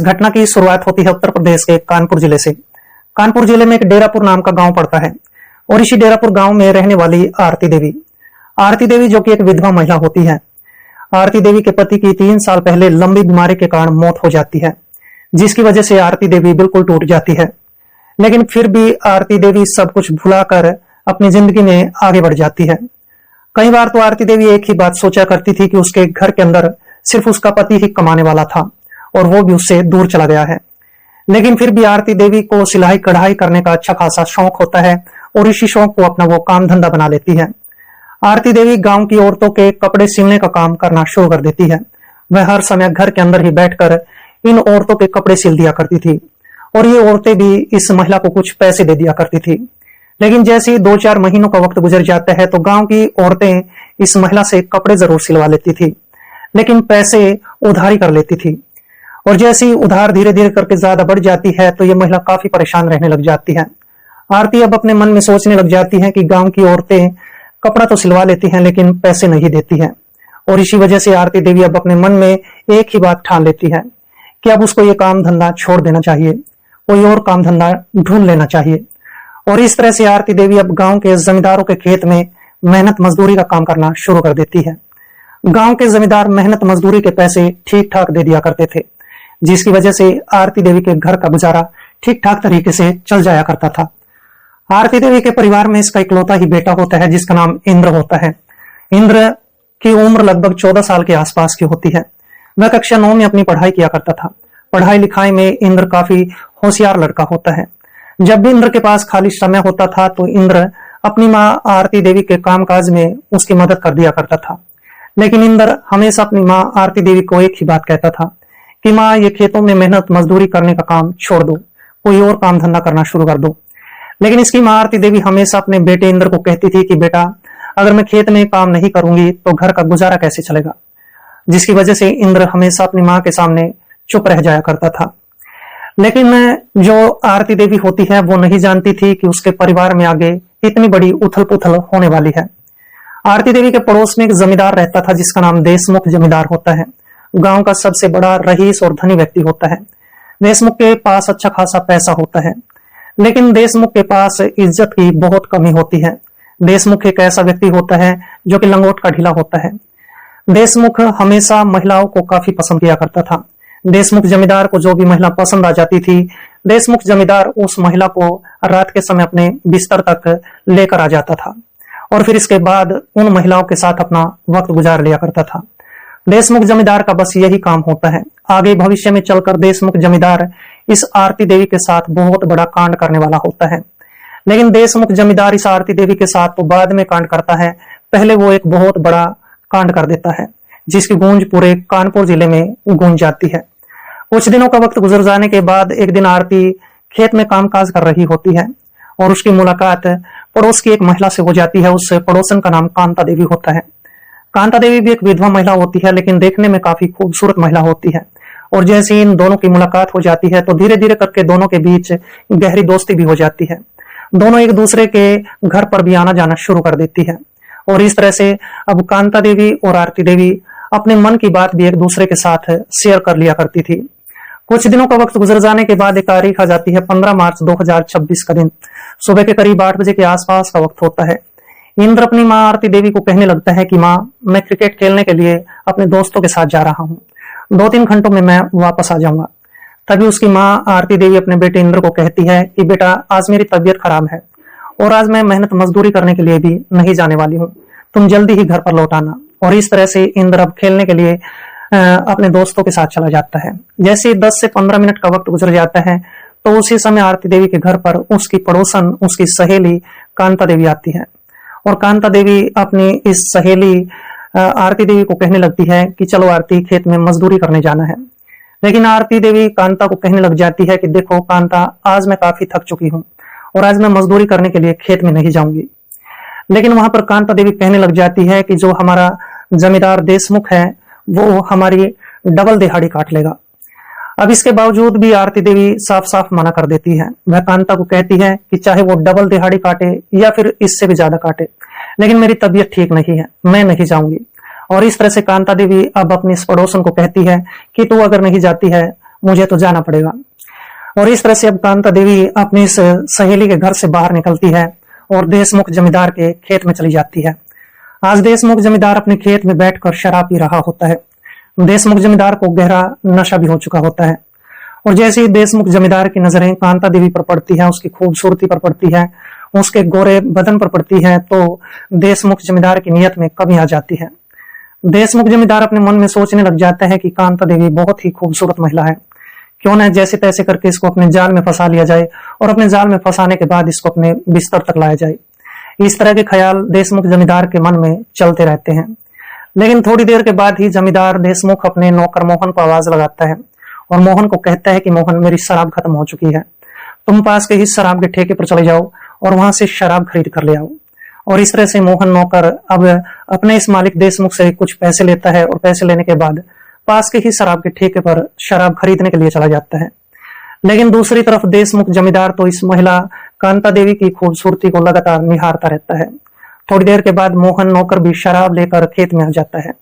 इस घटना की शुरुआत होती है उत्तर प्रदेश के कानपुर जिले से। कानपुर जिले में एक डेरापुर नाम का गांव पड़ता है और इसी डेरापुर गांव में रहने वाली आरती देवी जो कि एक विधवा महिला होती है। आरती देवी के पति की 3 साल पहले लंबी बीमारी के कारण मौत हो जाती है, जिसकी वजह से आरती देवी बिल्कुल टूट जाती है। लेकिन फिर भी आरती देवी सब कुछ भुलाकर अपनी जिंदगी में आगे बढ़ जाती है। कई बार तो आरती देवी एक ही बात सोचा करती थी कि उसके घर के अंदर सिर्फ उसका पति ही कमाने वाला था और वो भी उससे दूर चला गया है। लेकिन फिर भी आरती देवी को सिलाई कढ़ाई करने का अच्छा खासा शौक होता है और इसी शौक को अपना वो काम धंधा बना लेती है। आरती देवी गांव की औरतों के कपड़े सिलने का काम करना शुरू कर देती है। वह हर समय घर के अंदर ही बैठकर इन औरतों के कपड़े सिल दिया करती थी और ये औरतें भी इस महिला को कुछ पैसे दे दिया करती थी। लेकिन जैसे ही 2-4 महीनों का वक्त गुजर जाता है तो गांव की औरतें इस महिला से कपड़े जरूर सिलवा लेती थी, लेकिन पैसे उधारी कर लेती थी। और जैसे ही उधार धीरे धीरे करके ज्यादा बढ़ जाती है तो ये महिला काफी परेशान रहने लग जाती है। आरती अब अपने मन में सोचने लग जाती है कि गांव की औरतें कपड़ा तो सिलवा लेती हैं लेकिन पैसे नहीं देती हैं। और इसी वजह से आरती देवी अब अपने मन में एक ही बात ठान लेती है कि अब उसको ये काम धंधा छोड़ देना चाहिए, कोई और काम धंधा ढूंढ लेना चाहिए। और इस तरह से आरती देवी अब गांव के जमींदारों के खेत में मेहनत मजदूरी का काम करना शुरू कर देती है। गांव के जमींदार मेहनत मजदूरी के पैसे ठीक ठाक दे दिया करते थे, जिसकी वजह से आरती देवी के घर का गुजारा ठीक ठाक तरीके से चल जाया करता था। आरती देवी के परिवार में इसका इकलौता ही बेटा होता है जिसका नाम इंद्र होता है। इंद्र की उम्र लगभग 14 साल के आसपास की होती है। वह कक्षा 9 में अपनी पढ़ाई किया करता था। पढ़ाई लिखाई में इंद्र काफी होशियार लड़का होता है। जब भी इंद्र के पास खाली समय होता था तो इंद्र अपनी माँ आरती देवी के कामकाज में उसकी मदद कर दिया करता था। लेकिन इंद्र हमेशा अपनी माँ आरती देवी को एक ही बात कहता था कि माँ, ये खेतों में मेहनत मजदूरी करने का काम छोड़ दो, कोई और काम धंधा करना शुरू कर दो। लेकिन इसकी माँ आरती देवी हमेशा अपने बेटे इंद्र को कहती थी कि बेटा, अगर मैं खेत में काम नहीं करूंगी तो घर का गुजारा कैसे चलेगा, जिसकी वजह से इंद्र हमेशा अपनी माँ के सामने चुप रह जाया करता था। लेकिन जो आरती देवी होती है वो नहीं जानती थी कि उसके परिवार में आगे इतनी बड़ी उथल पुथल होने वाली है। आरती देवी के पड़ोस में एक जमींदार रहता था जिसका नाम देशमुख जमींदार होता है। गांव का सबसे बड़ा रईस और धनी व्यक्ति होता है। देशमुख के पास अच्छा खासा पैसा होता है, लेकिन देशमुख के पास इज्जत की बहुत कमी होती है। देशमुख एक ऐसा व्यक्ति होता है जो कि लंगोट का ढीला होता है। देशमुख हमेशा महिलाओं को काफी पसंद किया करता था। देशमुख जमींदार को जो भी महिला पसंद आ जाती थी, देशमुख जमींदार उस महिला को रात के समय अपने बिस्तर तक लेकर आ जाता था और फिर इसके बाद उन महिलाओं के साथ अपना वक्त गुजार लिया करता था। देशमुख जमींदार का बस यही काम होता है। आगे भविष्य में चलकर देशमुख जमींदार इस आरती देवी के साथ बहुत बड़ा कांड करने वाला होता है। लेकिन देशमुख जमींदार इस आरती देवी के साथ तो बाद में कांड करता है, पहले वो एक बहुत बड़ा कांड कर देता है जिसकी गूंज पूरे कानपुर जिले में गूंज जाती है। कुछ दिनों का वक्त गुजर जाने के बाद एक दिन आरती खेत में कामकाज कर रही होती है और उसकी मुलाकात पड़ोस की एक महिला से हो जाती है। उस पड़ोसन का नाम कांता देवी होता है। कांता देवी भी एक विधवा महिला होती है, लेकिन देखने में काफी खूबसूरत महिला होती है। और जैसे इन दोनों की मुलाकात हो जाती है तो धीरे धीरे करके दोनों के बीच गहरी दोस्ती भी हो जाती है। दोनों एक दूसरे के घर पर भी आना जाना शुरू कर देती है और इस तरह से अब कांता देवी और आरती देवी अपने मन की बात भी एक दूसरे के साथ शेयर कर लिया करती थी। कुछ दिनों का वक्त गुजर जाने के बाद एक तारीख आ जाती है, 15 मार्च 2026 का दिन। सुबह के करीब 8 बजे के आसपास का वक्त होता है। इंद्र अपनी माँ आरती देवी को कहने लगता है कि माँ, मैं क्रिकेट खेलने के लिए अपने दोस्तों के साथ जा रहा हूँ, 2-3 घंटों में मैं वापस आ जाऊंगा। तभी उसकी माँ आरती देवी अपने बेटे इंद्र को कहती है कि बेटा, आज मेरी तबीयत खराब है और आज मैं मेहनत मजदूरी करने के लिए भी नहीं जाने वाली हूँ, तुम जल्दी ही घर पर लौट आना। और इस तरह से इंद्र अब खेलने के लिए अपने दोस्तों के साथ चला जाता है। जैसे 10 से 15 मिनट का वक्त गुजर जाता है तो उसी समय आरती देवी के घर पर उसकी पड़ोसन, उसकी सहेली कांता देवी आती है और कांता देवी अपनी इस सहेली आरती देवी को कहने लगती है कि चलो आरती, खेत में मजदूरी करने जाना है। लेकिन आरती देवी कांता को कहने लग जाती है कि देखो कांता, आज मैं काफी थक चुकी हूँ और आज मैं मजदूरी करने के लिए खेत में नहीं जाऊंगी। लेकिन वहां पर कांता देवी कहने लग जाती है कि जो हमारा जमींदार देशमुख है वो हमारी डबल दिहाड़ी काट लेगा। अब इसके बावजूद भी आरती देवी साफ साफ मना कर देती है। वह कांता को कहती है कि चाहे वो डबल दिहाड़ी काटे या फिर इससे भी ज्यादा काटे, लेकिन मेरी तबीयत ठीक नहीं है, मैं नहीं जाऊंगी। और इस तरह से कांता देवी अब अपनी इस पड़ोसन को कहती है कि तू अगर नहीं जाती है मुझे तो जाना पड़ेगा। और इस तरह से अब कांता देवी अपनी इस सहेली के घर से बाहर निकलती है और देशमुख जमींदार के खेत में चली जाती है। आज देशमुख जमींदार अपने खेत में बैठकर शराब पी रहा होता है। देशमुख जमींदार को गहरा नशा भी हो चुका होता है। और जैसे ही देशमुख जमींदार की नजरें कांता देवी पर पड़ती है, उसकी खूबसूरती पर पड़ती है, उसके गोरे बदन पर पड़ती है, तो देशमुख जमींदार की नियत में कमी आ जाती है। देशमुख जमींदार अपने मन में सोचने लग जाता है कि कांता देवी बहुत ही खूबसूरत महिला है, क्यों न जैसे तैसे करके इसको अपने जाल में फंसा लिया जाए और अपने जाल में फंसाने के बाद इसको अपने बिस्तर तक लाया जाए। इस तरह के ख्याल देशमुख जमींदार के मन में चलते रहते हैं। लेकिन थोड़ी देर के बाद ही जमींदार देशमुख अपने नौकर मोहन को आवाज लगाता है और मोहन को कहता है कि मोहन, मेरी शराब खत्म हो चुकी है, तुम पास के ही शराब के ठेके पर चले जाओ और वहां से शराब खरीद कर ले आओ। और इस तरह से मोहन नौकर अब अपने इस मालिक देशमुख से कुछ पैसे लेता है और पैसे लेने के बाद पास के ही शराब के ठेके पर शराब खरीदने के लिए चला जाता है। लेकिन दूसरी तरफ देशमुख जमींदार तो इस महिला कांता देवी की खूबसूरती को लगातार निहारता रहता है। थोड़ी देर के बाद मोहन नौकर भी शराब लेकर खेत में आ जाता है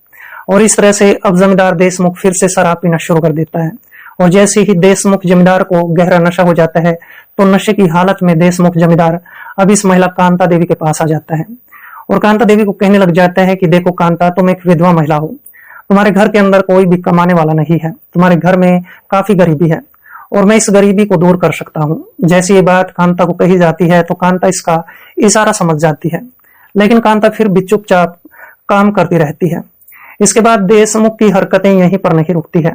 और इस तरह से अब जमींदार देशमुख फिर से शराब पीना शुरू कर देता है। और जैसे ही देशमुख जमींदार को गहरा नशा हो जाता है तो नशे की हालत में देशमुख जमींदार अब इस महिला कांता देवी के पास आ जाता है और कांता देवी को कहने लग जाता है कि देखो कांता, तुम एक विधवा महिला हो, तुम्हारे घर के अंदर कोई भी कमाने वाला नहीं है, तुम्हारे घर में काफी गरीबी है और मैं इस गरीबी को दूर कर सकता हूँ। जैसी ये बात कांता को कही जाती है तो कांता इसका इशारा समझ जाती है, लेकिन कांता फिर भी चुपचाप काम करती रहती है। इसके बाद देशमुख की हरकतें यहीं पर नहीं रुकती है।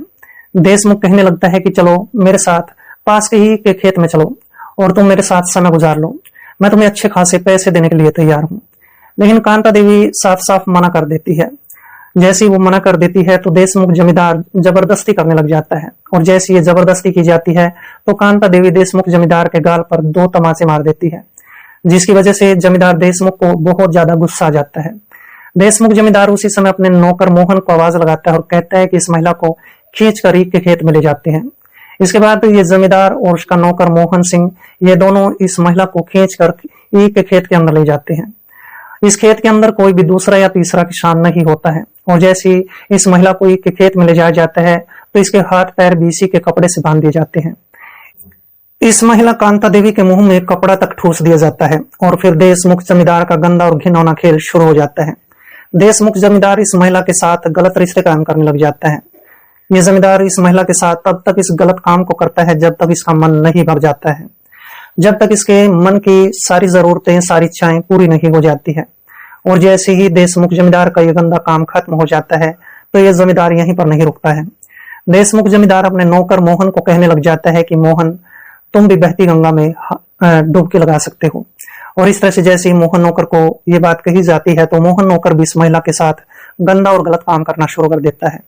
देशमुख कहने लगता है कि चलो मेरे साथ पास के ही के खेत में चलो और तुम मेरे साथ समय गुजार लो, मैं तुम्हें अच्छे खासे पैसे देने के लिए तैयार हूँ। लेकिन कांता देवी साफ साफ मना कर देती है। जैसे ही वो मना कर देती है तो देशमुख जमींदार जबरदस्ती करने लग जाता है और जैसे ये जबरदस्ती की जाती है तो कांता देवी देशमुख जमींदार के गाल पर 2 तमाचे मार देती है, जिसकी वजह से जमींदार देशमुख को बहुत ज्यादा गुस्सा आ जाता है। देशमुख जमींदार उसी समय अपने नौकर मोहन को आवाज लगाता है और कहता है कि इस महिला को खींच कर ईख के खेत में ले जाते हैं। इसके बाद ये जमींदार और उसका नौकर मोहन सिंह ये दोनों इस महिला को खींच कर ईख के खेत के अंदर ले जाते हैं। इस खेत के अंदर कोई भी दूसरा या तीसरा किसान नहीं होता है और जैसे ही इस महिला को ईख के खेत में ले जाया जाता है तो इसके हाथ पैर भी इसी के कपड़े से बांध दिए जाते हैं। इस महिला कांता देवी के मुंह में कपड़ा तक ठूस दिया जाता है और फिर देशमुख जमींदार का गंदा और घिनौना खेल शुरू हो जाता है। देशमुख जमींदार इस महिला के साथ गलत रिश्ते कायम करने लग जाता है। ये जमींदार इस महिला के साथ तब तक इस गलत काम को करता है जब तक इसका मन नहीं भर जाता है, जब तक इसके मन की सारी जरूरतें, सारी इच्छाएं पूरी नहीं हो जाती है। और जैसे ही देशमुख जमींदार का ये गंदा काम खत्म हो जाता है तो ये जमींदार यहीं पर नहीं रुकता है। देशमुख जमींदार अपने नौकर मोहन को कहने लग जाता है कि मोहन, तुम भी बहती गंगा में डुबकी लगा सकते हो। और इस तरह से जैसे ही मोहन नौकर को ये बात कही जाती है तो मोहन नौकर भी इस महिला के साथ गंदा और गलत काम करना शुरू कर देता है।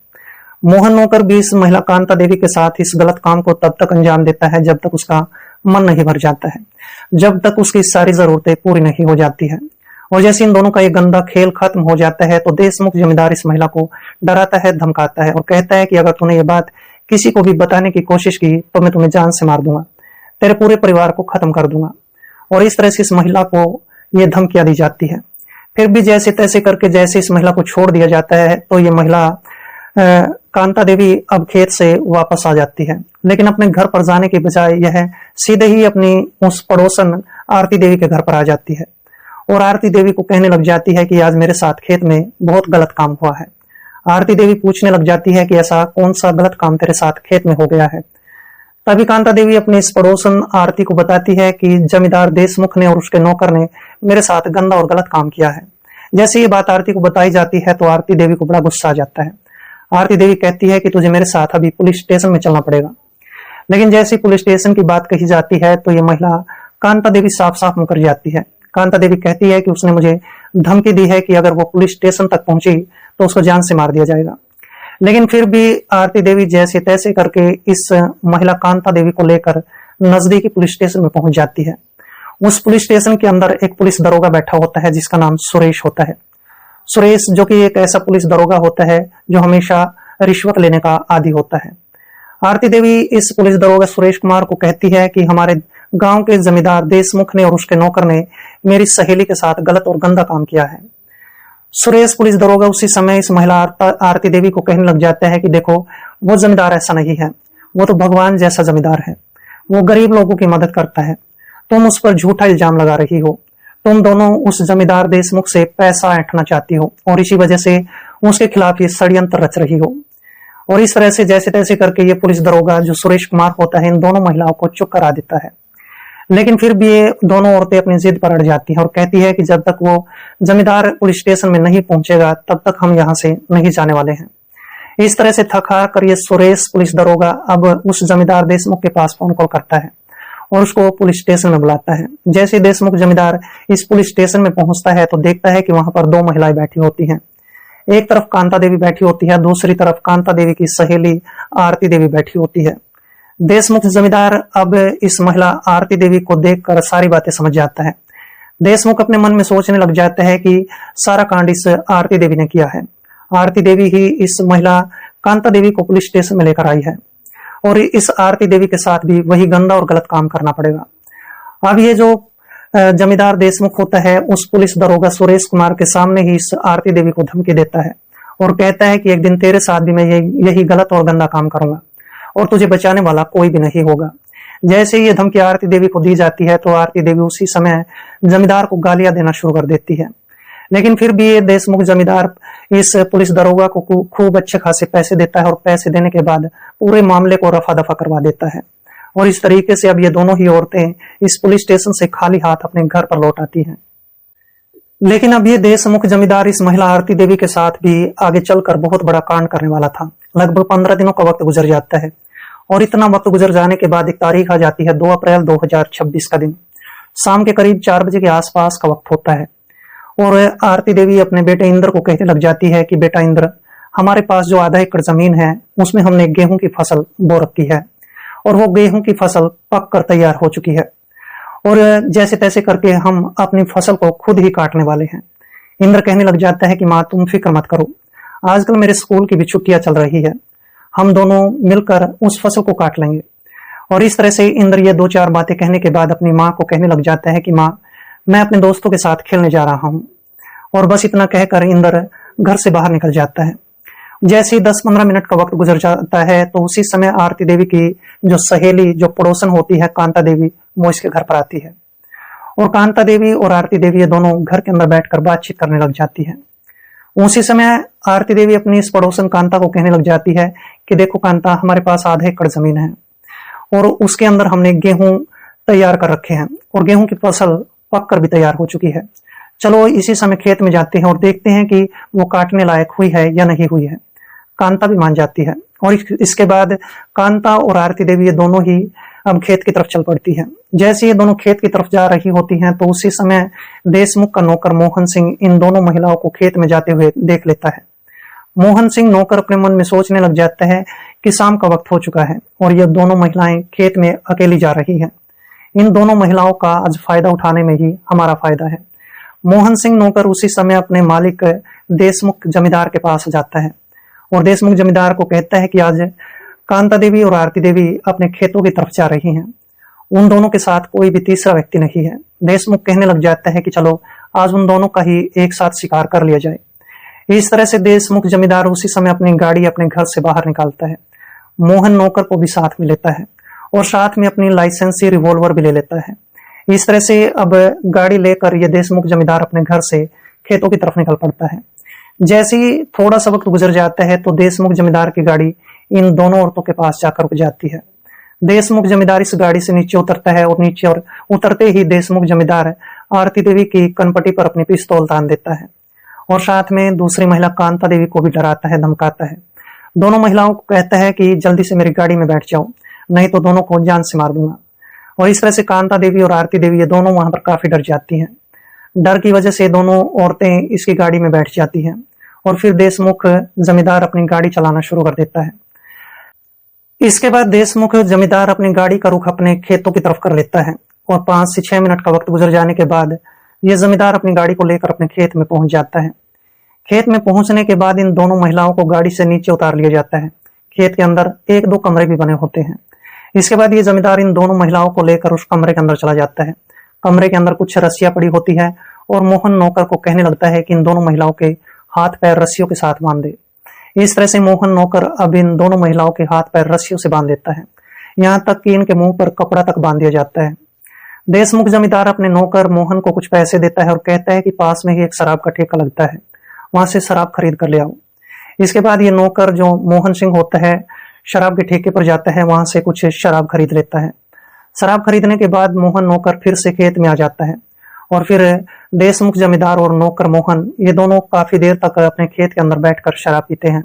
मोहन नौकर भी इस महिला कांता देवी के साथ इस गलत काम को तब तक अंजाम देता है जब तक उसका मन नहीं भर जाता है, जब तक उसकी सारी जरूरतें पूरी नहीं हो जाती है। और जैसे इन दोनों का ये गंदा खेल खत्म हो जाता है तो देशमुख जमींदार इस महिला को डराता है, धमकाता है और कहता है कि अगर तूने ये बात किसी को भी बताने की कोशिश की तो मैं तुम्हें जान से मार दूंगा, तेरे पूरे परिवार को खत्म कर दूंगा। और इस तरह से इस महिला को ये धमकियां दी जाती है। फिर भी जैसे तैसे करके जैसे इस महिला को छोड़ दिया जाता है तो ये महिला कांता देवी अब खेत से वापस आ जाती है, लेकिन अपने घर पर जाने के बजाय यह सीधे ही अपनी उस पड़ोसन आरती देवी के घर पर आ जाती है और आरती देवी को कहने लग जाती है कि आज मेरे साथ खेत में बहुत गलत काम हुआ है। आरती देवी पूछने लग जाती है कि ऐसा कौन सा गलत काम तेरे साथ खेत में हो गया है। तभी कांता देवी अपने इस पड़ोसन आरती को बताती है कि जमींदार देशमुख ने और उसके नौकर ने मेरे साथ गंदा और गलत काम किया है। जैसे ये बात आरती को बताई जाती है तो आरती देवी को बड़ा गुस्सा आ जाता है। आरती देवी कहती है कि तुझे मेरे साथ अभी पुलिस स्टेशन में चलना पड़ेगा। लेकिन जैसे पुलिस स्टेशन की बात कही जाती है तो ये महिला कांता देवी साफ साफ मुकर जाती है। कांता देवी कहती है कि उसने मुझे धमकी दी है कि अगर वो पुलिस स्टेशन तक पहुंची तो उसको जान से मार दिया जाएगा। लेकिन फिर भी आरती देवी जैसे तैसे करके इस महिला कांता देवी को लेकर नजदीकी पुलिस स्टेशन में पहुंच जाती है। उस पुलिस स्टेशन के अंदर एक पुलिस दरोगा बैठा होता है जिसका नाम सुरेश होता है। सुरेश जो कि एक ऐसा पुलिस दरोगा होता है जो हमेशा रिश्वत लेने का आदी होता है। आरती देवी इस पुलिस दरोगा सुरेश कुमार को कहती है कि हमारे गांव के जमींदार देशमुख ने और उसके नौकर ने मेरी सहेली के साथ गलत और गंदा काम किया है। सुरेश पुलिस दरोगा उसी समय इस महिला आरती देवी को कहने लग जाता है कि देखो, वो जमींदार ऐसा नहीं है, वो तो भगवान जैसा जमींदार है, वो गरीब लोगों की मदद करता है। तुम उस पर झूठा इल्जाम लगा रही हो। तुम दोनों उस जमींदार देशमुख से पैसा ऐंठना चाहती हो और इसी वजह से उसके खिलाफ ये षड्यंत्र रच रही हो। और इस तरह से जैसे तैसे करके ये पुलिस दरोगा जो सुरेश कुमार होता है इन दोनों महिलाओं को चुप करा देता है। लेकिन फिर भी ये दोनों औरतें अपनी जिद पर अड़ जाती हैं और कहती है कि जब तक वो जमींदार पुलिस स्टेशन में नहीं पहुंचेगा तब तक हम यहाँ से नहीं जाने वाले हैं। इस तरह से थक हार कर ये सुरेश पुलिस दरोगा अब उस जमींदार देशमुख के पास फोन कॉल करता है और उसको पुलिस स्टेशन में बुलाता है। जैसे देशमुख जमींदार इस पुलिस स्टेशन में पहुंचता है तो देखता है कि वहां पर दो महिलाएं बैठी होती हैं। एक तरफ कांता देवी बैठी होती है, दूसरी तरफ कांता देवी की सहेली आरती देवी बैठी होती है। देशमुख जमींदार अब इस महिला आरती देवी को देखकर सारी बातें समझ जाता है। देशमुख अपने मन में सोचने लग जाता है कि सारा कांड इस आरती देवी ने किया है। आरती देवी ही इस महिला कांता देवी को पुलिस स्टेशन में लेकर आई है और इस आरती देवी के साथ भी वही गंदा और गलत काम करना पड़ेगा। अब ये जो जमींदार देशमुख होता है उस पुलिस दरोगा सुरेश कुमार के सामने ही इस आरती देवी को धमकी देता है और कहता है कि एक दिन तेरे साथ भी मैं यही गलत और गंदा काम करूंगा और तुझे बचाने वाला कोई भी नहीं होगा। जैसे ये धमकी आरती देवी को दी जाती है तो आरती देवी उसी समय जमींदार को गालियां देना शुरू कर देती है। लेकिन फिर भी ये देशमुख जमींदार इस पुलिस दरोगा को खूब अच्छे खासे पैसे देता है और पैसे देने के बाद पूरे मामले को रफा दफा करवा देता है और इस तरीके से अब ये दोनों ही औरतें इस पुलिस स्टेशन से खाली हाथ अपने घर पर लौट आती हैं। लेकिन अब ये देशमुख जमींदार इस महिला आरती देवी के साथ भी आगे चलकर बहुत बड़ा कांड करने वाला था। लगभग 15 दिनों का वक्त गुजर जाता है और इतना वक्त गुजर जाने के बाद एक तारीख आ जाती है 2 अप्रैल 2026 का दिन। शाम के करीब 4 बजे के आसपास का वक्त होता है और आरती देवी अपने बेटे इंद्र को कहने लग जाती है कि बेटा इंद्र, हमारे पास जो आधा एकड़ जमीन है उसमें हमने गेहूं की फसल बो रखी है और वो गेहूं की फसल पक कर तैयार हो चुकी है और जैसे तैसे करके हम अपनी फसल को खुद ही काटने वाले हैं। इंद्र कहने लग जाता है कि माँ तुम फिक्र मत करो, आजकल मेरे स्कूल की भी छुट्टियां चल रही है, हम दोनों मिलकर उस फसल को काट लेंगे। और इस तरह से इंद्र ये 2-4 बातें कहने के बाद अपनी माँ को कहने लग जाता है कि माँ मैं अपने दोस्तों के साथ खेलने जा रहा हूँ। और बस इतना कहकर इंद्र घर से बाहर निकल जाता है। जैसे ही 10-15 मिनट का वक्त गुजर जाता है तो उसी समय आरती देवी की जो सहेली जो पड़ोसन होती है कांता देवी वो इसके घर पर आती है और कांता देवी और आरती देवी ये दोनों घर के अंदर बैठकर बातचीत करने लग जाती है। उसी समय आरती देवी अपनी इस पड़ोसन कांता को कहने लग जाती है कि देखो कांता, हमारे पास आधा एकड़ जमीन है और उसके अंदर हमने गेहूं तैयार कर रखे हैं और गेहूं की फसल पक कर भी तैयार हो चुकी है। चलो इसी समय खेत में जाते हैं और देखते हैं कि वो काटने लायक हुई है या नहीं हुई है। कांता भी मान जाती है और इसके बाद कांता और आरती देवी ये दोनों ही अब खेत की तरफ चल पड़ती है। जैसे ये दोनों खेत की तरफ जा रही होती हैं तो उसी समय देशमुख का नौकर मोहन सिंह इन दोनों महिलाओं को खेत में जाते हुए देख लेता है। मोहन सिंह नौकर अपने मन में सोचने लग जाता है कि शाम का वक्त हो चुका है और ये दोनों महिलाएं खेत में अकेली जा रही हैं। इन दोनों महिलाओं का आज फायदा उठाने में ही हमारा फायदा है। मोहन सिंह नौकर उसी समय अपने मालिक देशमुख जमींदार के पास जाता है और देशमुख जमींदार को कहता है कि आज कांता देवी और आरती देवी अपने खेतों की तरफ जा रही हैं, उन दोनों के साथ कोई भी तीसरा व्यक्ति नहीं है। देशमुख कहने लग जाता है कि चलो आज उन दोनों का ही एक साथ शिकार कर लिया जाए। इस तरह से देशमुख जमींदार उसी समय अपनी गाड़ी अपने घर से बाहर निकालता है। मोहन नौकर को भी साथ में लेता है और साथ में अपनी लाइसेंसी रिवॉल्वर भी ले लेता है। इस तरह से अब गाड़ी लेकर ये देशमुख जमींदार अपने घर से खेतों की तरफ निकल पड़ता है। जैसे ही थोड़ा सा वक्त गुजर जाता है तो देशमुख जमींदार की गाड़ी इन दोनों औरतों के पास जाकर रुक जाती है। देशमुख जमींदार इस गाड़ी से नीचे उतरता है और नीचे और उतरते ही देशमुख जमींदार आरती देवी की कनपटी पर अपनी पिस्तौल तान देता है और साथ में दूसरी महिला कांता देवी को भी डराता है, धमकाता है। दोनों महिलाओं को कहता है कि जल्दी से मेरी गाड़ी में बैठ जाओ, नहीं तो दोनों को जान से मार दूंगा। और इस तरह से कांता देवी और आरती देवी ये दोनों वहां पर काफी डर जाती हैं। डर की वजह से दोनों औरतें इसकी गाड़ी में बैठ जाती हैं और फिर देशमुख जमींदार अपनी गाड़ी चलाना शुरू कर देता है। इसके बाद देशमुख जमींदार अपनी गाड़ी का रुख अपने खेतों की तरफ कर लेता है और 5 से 6 मिनट का वक्त गुजर जाने के बाद ये जमींदार अपनी गाड़ी को लेकर अपने खेत में पहुंच जाता है। खेत में पहुंचने के बाद इन दोनों महिलाओं को गाड़ी से नीचे उतार लिया जाता है। खेत के अंदर 1-2 कमरे भी बने होते हैं। इसके बाद ये जमींदार इन दोनों महिलाओं को लेकर उस कमरे के अंदर चला जाता है। कमरे के अंदर कुछ रस्सियां पड़ी होती है और मोहन नौकर को कहने लगता है कि इन दोनों महिलाओं के हाथ पैर रस्सियों के साथ बांध दे। इस तरह से मोहन नौकर अब इन दोनों महिलाओं के हाथ पैर रस्सियों से बांध देता है, यहाँ तक कि इनके मुंह पर कपड़ा तक बांध दिया जाता है। देशमुख जमींदार अपने नौकर मोहन को कुछ पैसे देता है और कहता है कि पास में ही एक शराब का ठेका लगता है, वहां से शराब खरीद कर ले आओ। इसके बाद ये नौकर जो मोहन सिंह होता है शराब के ठेके पर जाता है, वहां से कुछ शराब खरीद लेता है। शराब खरीदने के बाद मोहन नौकर फिर से खेत में आ जाता है और फिर देशमुख जमींदार और नौकर मोहन ये दोनों काफी देर तक अपने खेत के अंदर बैठकर शराब पीते हैं।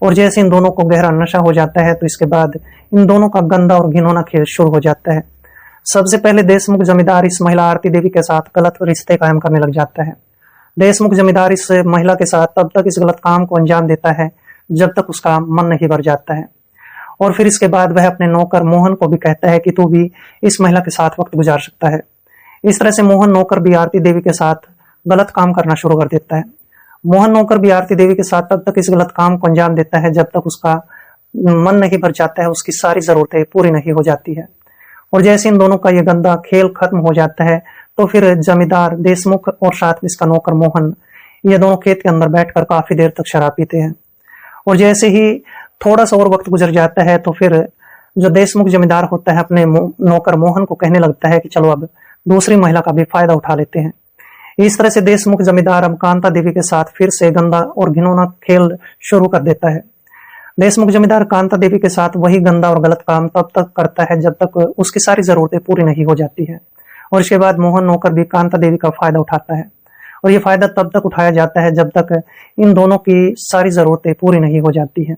और जैसे इन दोनों को गहरा नशा हो जाता है तो इसके बाद इन दोनों का गंदा और घिनौना खेल शुरू हो जाता है। सबसे पहले देशमुख जमींदार इस महिला आरती देवी के साथ गलत रिश्ते कायम करने लग जाता है। देशमुख जमींदार इस महिला के साथ तब तक इस गलत काम को अंजाम देता है जब तक उसका मन नहीं भर जाता है। और फिर इसके बाद वह अपने नौकर मोहन को भी कहता है कि तू भी इस महिला के साथ वक्त गुजार सकता है। इस तरह से मोहन नौकर भी आरती देवी के साथ गलत काम करना शुरू कर देता है। मोहन नौकर भी आरती देवी के साथ तब तक इस गलत काम को अंजाम देता है जब तक उसका मन नहीं भर जाता है, उसकी सारी जरूरतें पूरी नहीं हो जाती है। और जैसे इन दोनों का ये गंदा खेल खत्म हो जाता है तो फिर जमींदार देशमुख और साथ में इसका नौकर मोहन ये दोनों खेत के अंदर बैठकर काफी देर तक शराब पीते हैं। और जैसे ही थोड़ा सा और वक्त गुजर जाता है तो फिर जो देशमुख जमींदार होता है अपने नौकर मोहन को कहने लगता है कि चलो अब दूसरी महिला का भी फायदा उठा लेते हैं। इस तरह से देशमुख जमींदार अब कांता देवी के साथ फिर से गंदा और घिनौना खेल शुरू कर देता है। देशमुख जमींदार कांता देवी के साथ वही गंदा और गलत काम तब तक करता है जब तक उसकी सारी जरूरतें पूरी नहीं हो जाती है। और इसके बाद मोहन नौकर भी कांता देवी का फायदा उठाता है और ये फायदा तब तक उठाया जाता है जब तक इन दोनों की सारी जरूरतें पूरी नहीं हो जाती है।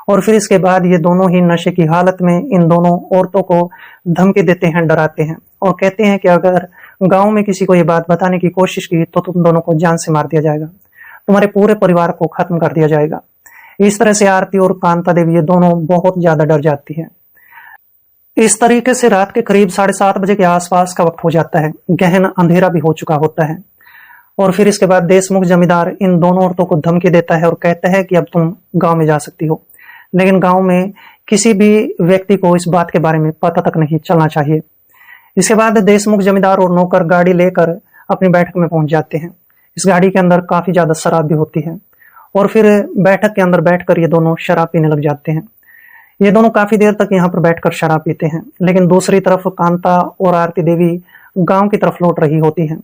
और फिर इसके बाद ये दोनों ही नशे की हालत में इन दोनों औरतों को धमकी देते हैं, डराते हैं और कहते हैं कि अगर गांव में किसी को ये बात बताने की कोशिश की तो तुम दोनों को जान से मार दिया जाएगा, तुम्हारे पूरे परिवार को खत्म कर दिया जाएगा। इस तरह से आरती और कांता देवी ये दोनों बहुत ज्यादा डर जाती है। इस तरीके से रात के करीब 7:30 बजे के आसपास का वक्त हो जाता है, गहन अंधेरा भी हो चुका होता है। और फिर इसके बाद देशमुख जमींदार इन दोनों औरतों को धमकी देता है और कहता है कि अब तुम गांव में जा सकती हो, लेकिन गांव में किसी भी व्यक्ति को इस बात के बारे में पता तक नहीं चलना चाहिए। इसके बाद देशमुख जमींदार और नौकर गाड़ी लेकर अपनी बैठक में पहुंच जाते हैं। इस गाड़ी के अंदर काफी ज्यादा शराब भी होती है और फिर बैठक के अंदर बैठकर ये दोनों शराब पीने लग जाते हैं। ये दोनों काफी देर तक यहाँ पर बैठकर शराब पीते हैं, लेकिन दूसरी तरफ कांता और आरती देवी गांव की तरफ लौट रही होती हैं।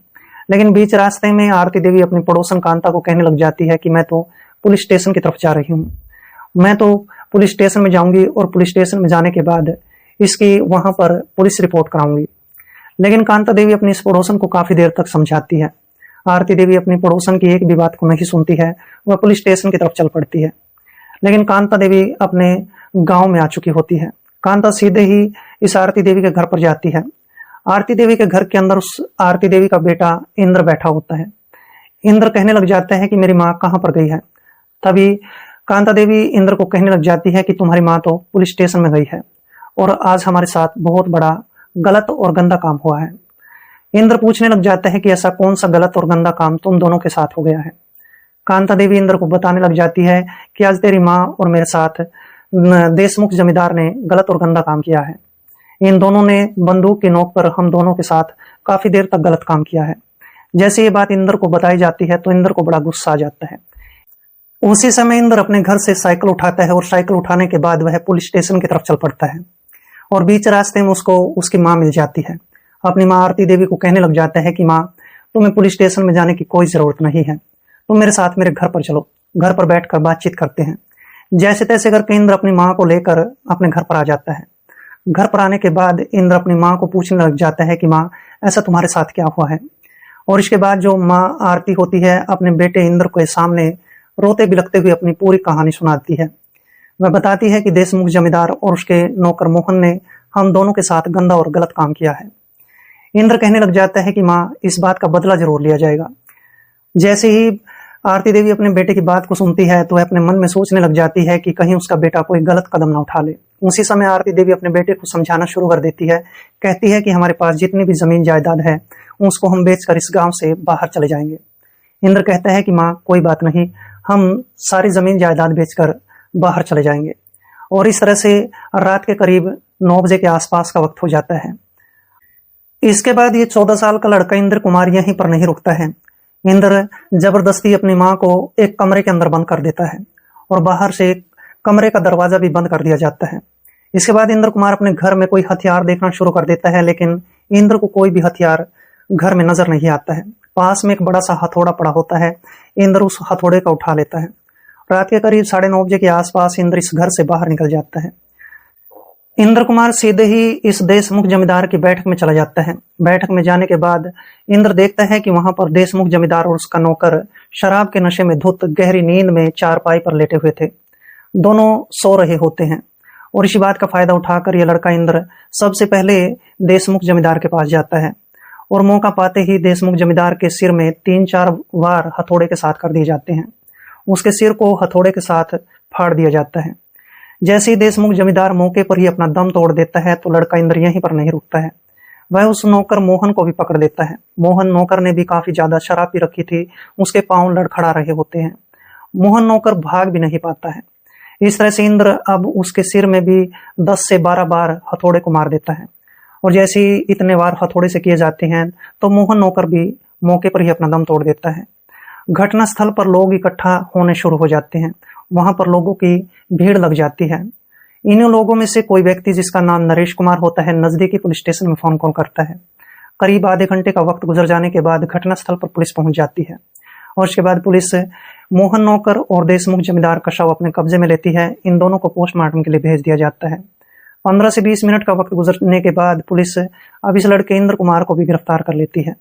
लेकिन बीच रास्ते में आरती देवी अपनी पड़ोसन कांता को कहने लग जाती है कि मैं तो पुलिस स्टेशन की तरफ जा रही हूँ, मैं तो पुलिस स्टेशन में जाऊंगी और पुलिस स्टेशन में जाने के बाद इसकी वहां पर पुलिस रिपोर्ट कराऊंगी। लेकिन कांता देवी अपनी इस पड़ोसन को काफी देर तक समझाती है। आरती देवी अपनी पड़ोसन की एक भी बात को नहीं सुनती है, वह पुलिस स्टेशन की तरफ चल पड़ती है। लेकिन कांता देवी अपने गांव में आ चुकी होती है। कांता सीधे ही इस आरती देवी के घर पर जाती है। आरती देवी के घर के अंदर उस आरती देवी का बेटा इंद्र बैठा होता है। इंद्र कहने लग जाता है कि मेरी माँ कहाँ पर गई है। तभी कांता देवी इंद्र को कहने लग जाती है कि तुम्हारी माँ तो पुलिस स्टेशन में गई है और आज हमारे साथ बहुत बड़ा गलत और गंदा काम हुआ है। इंद्र पूछने लग जाता है कि ऐसा कौन सा गलत और गंदा काम तुम दोनों के साथ हो गया है। कांता देवी इंद्र को बताने लग जाती है कि आज तेरी माँ और मेरे साथ देशमुख जमींदार ने गलत और गंदा काम किया है। इन दोनों ने बंदूक की नोक पर हम दोनों के साथ काफी देर तक गलत काम किया है। जैसे ये बात इंद्र को बताई जाती है तो इंद्र को बड़ा गुस्सा आ जाता है। उसी समय इंद्र अपने घर से साइकिल उठाता है और साइकिल उठाने के बाद वह पुलिस स्टेशन की तरफ चल पड़ता है और बीच रास्ते में उसको उसकी माँ मिल जाती है। अपनी माँ आरती देवी को कहने लग जाता है कि माँ, तुम्हें पुलिस स्टेशन में जाने की कोई जरूरत नहीं है, तुम मेरे साथ मेरे घर पर चलो, घर पर बैठकर बातचीत करते हैं। जैसे तैसे करके इंद्र अपनी माँ को लेकर अपने घर पर आ जाता है। घर पर आने के बाद इंद्र अपनी माँ को पूछने लग जाता है कि माँ, ऐसा तुम्हारे साथ क्या हुआ है। और इसके बाद जो माँ आरती होती है अपने बेटे इंद्र के सामने रोते बिलखते हुए अपनी पूरी कहानी सुनाती है। वह बताती है कि देशमुख जमींदार और उसके नौकर मोहन ने हम दोनों के साथ गंदा और गलत काम किया है। इंद्र कहने लग जाता है कि माँ, इस बात का बदला जरूर लिया जाएगा। जैसे ही आरती देवी अपने बेटे की बात को सुनती है तो वह अपने मन में सोचने लग जाती है कि कहीं उसका बेटा कोई गलत कदम ना उठा ले। उसी समय आरती देवी अपने बेटे को समझाना शुरू कर देती है। कहती है कि हमारे पास जितनी भी जमीन जायदाद है उसको हम बेचकर इस गांव से बाहर चले जाएंगे। इंद्र कहता है कि माँ, कोई बात नहीं, हम सारी जमीन जायदाद बेचकर बाहर चले जाएंगे। और इस तरह से रात के करीब 9 बजे के आसपास का वक्त हो जाता है। इसके बाद ये 14 साल का लड़का इंद्र कुमार यहीं पर नहीं रुकता है। इंद्र जबरदस्ती अपनी माँ को एक कमरे के अंदर बंद कर देता है और बाहर से एक कमरे का दरवाजा भी बंद कर दिया जाता है। इसके बाद इंद्र कुमार अपने घर में कोई हथियार देखना शुरू कर देता है, लेकिन इंद्र को कोई भी हथियार घर में नजर नहीं आता है। पास में एक बड़ा सा हथौड़ा पड़ा होता है। इंद्र उस हथौड़े का उठा लेता है। रात के करीब 9:30 बजे के आसपास इंद्र इस घर से बाहर निकल जाता है। इंद्र कुमार सीधे ही इस देशमुख जमींदार की बैठक में चला जाता है। बैठक में जाने के बाद इंद्र देखता है कि वहां पर देशमुख जमींदार और उसका नौकर शराब के नशे में धुत गहरी नींद में चारपाई पर लेटे हुए थे। दोनों सो रहे होते हैं और इसी बात का फायदा उठाकर यह लड़का इंद्र सबसे पहले देशमुख जमींदार के पास जाता है और मौका पाते ही देशमुख जमींदार के सिर में 3-4 वार हथौड़े के साथ कर दिए जाते हैं। उसके सिर को हथौड़े के साथ फाड़ दिया जाता है। जैसे ही देशमुख जमींदार मौके पर ही अपना दम तोड़ देता है तो लड़का इंद्र यहीं पर नहीं रुकता है। वह उस नौकर मोहन को भी पकड़ लेता है। मोहन नौकर ने भी काफी ज्यादा शराब पी रखी थी। उसके पांव लड़खड़ा रहे होते हैं। मोहन नौकर भाग भी नहीं पाता है। इस तरह से इंद्र अब उसके सिर में भी 10 से 12 बार हथौड़े को मार देता है और जैसे ही इतने बार हथौड़े से किए जाते हैं तो मोहन नौकर भी मौके पर ही अपना दम तोड़ देता है। घटना स्थल पर लोग इकट्ठा होने शुरू हो जाते हैं। वहां पर लोगों की भीड़ लग जाती है। इन्हीं लोगों में से कोई व्यक्ति जिसका नाम नरेश कुमार होता है नजदीकी पुलिस स्टेशन में फोन कॉल करता है। करीब आधे घंटे का वक्त गुजर जाने के बाद घटनास्थल पर पुलिस पहुंच जाती है और उसके बाद पुलिस मोहन नौकर और देशमुख जमींदार का शव अपने कब्जे में लेती है। इन दोनों को पोस्टमार्टम के लिए भेज दिया जाता है। 15 से 20 मिनट का वक्त गुजरने के बाद पुलिस अब इस लड़के इंद्र कुमार को भी गिरफ्तार कर लेती है।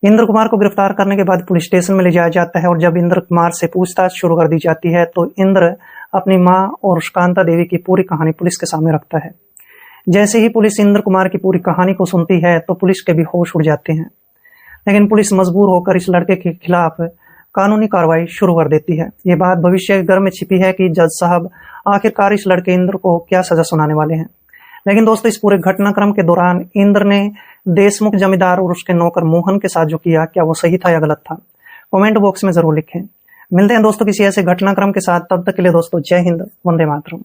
इंद्र कुमार को गिरफ्तार करने के बाद पुलिस स्टेशन में ले जाया जाता है और जब इंद्र कुमार से पूछताछ शुरू कर दी जाती है तो इंद्र अपनी मां और कांता देवी की पूरी कहानी पुलिस के सामने रखता है। जैसे ही पुलिस इंद्र कुमार की पूरी कहानी को सुनती है तो पुलिस के भी होश उड़ जाते हैं, लेकिन पुलिस मजबूर होकर इस लड़के के खिलाफ कानूनी कार्रवाई शुरू कर देती है। ये बात भविष्य के घर में छिपी है कि जज साहब आखिरकार इस लड़के इंद्र को क्या सजा सुनाने वाले हैं। लेकिन दोस्तों, इस पूरे घटनाक्रम के दौरान इंद्र ने देशमुख जमींदार और उसके नौकर मोहन के साथ जो किया, क्या वो सही था या गलत था? कमेंट बॉक्स में जरूर लिखें। मिलते हैं दोस्तों किसी ऐसे घटनाक्रम के साथ। तब तक के लिए दोस्तों, जय हिंद, वंदे मातरम।